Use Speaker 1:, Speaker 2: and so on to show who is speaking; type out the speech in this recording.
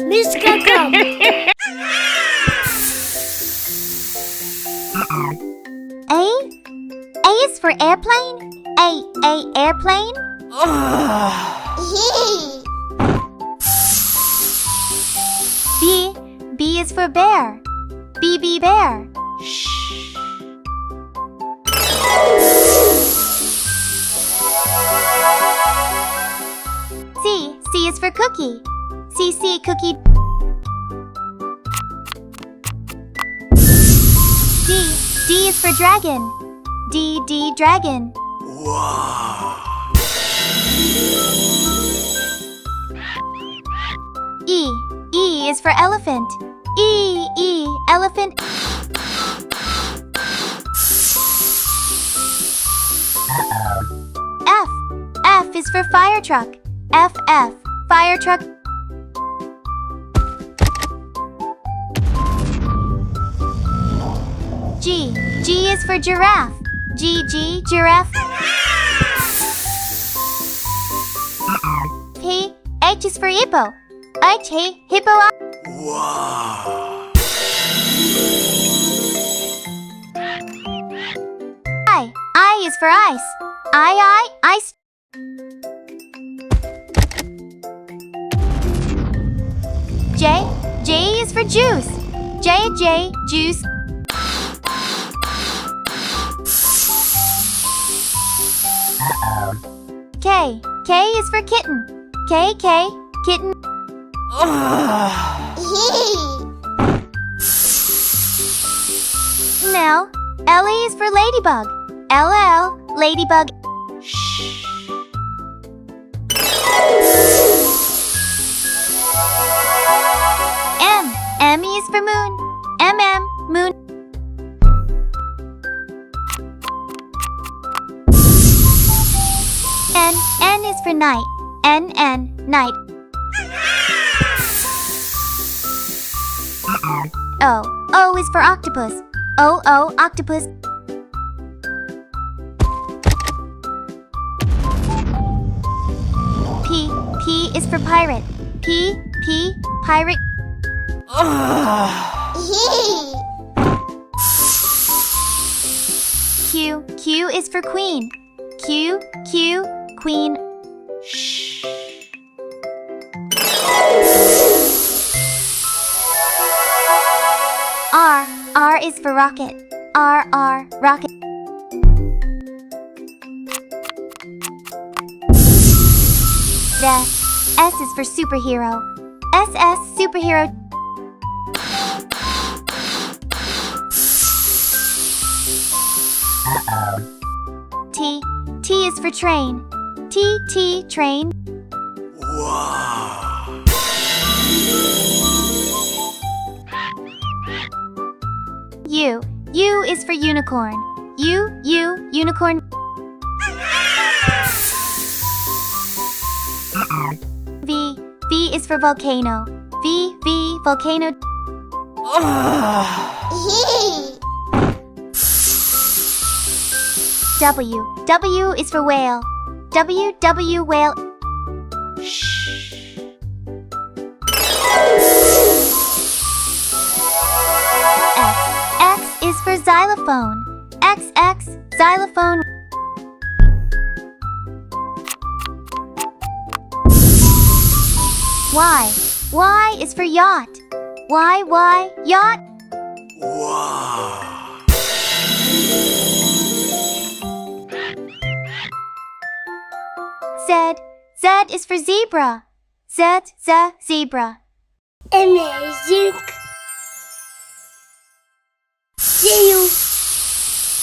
Speaker 1: Mishka, come!
Speaker 2: A is for airplane. Airplane. B is for bear. Bear. C is for cookie. Cookie. D is for dragon. D dragon.
Speaker 3: Wow.
Speaker 2: E is for elephant. E elephant. F is for fire truck. F fire truck. G is for giraffe. G giraffe. H is for hippo. Hippo.
Speaker 3: Wow.
Speaker 2: I is for ice. Ice. J is for juice. J juice. K is for kitten. K kitten. Now, L is for ladybug. L ladybug. M is for moon. Moon. N is for night. N night. O is for octopus. O octopus. P is for pirate. P pirate. Q is for queen. Q queen. R is for rocket. R rocket. S is for superhero. S superhero. T is for train. T train.
Speaker 3: Wow.
Speaker 2: U is for unicorn. U unicorn. V is for volcano. V volcano. W is for whale. W whale. X is for xylophone. X xylophone. Y is for yacht. Y yacht.
Speaker 3: Wow.
Speaker 2: Z is for zebra. Z zebra.
Speaker 1: Amazing! See you!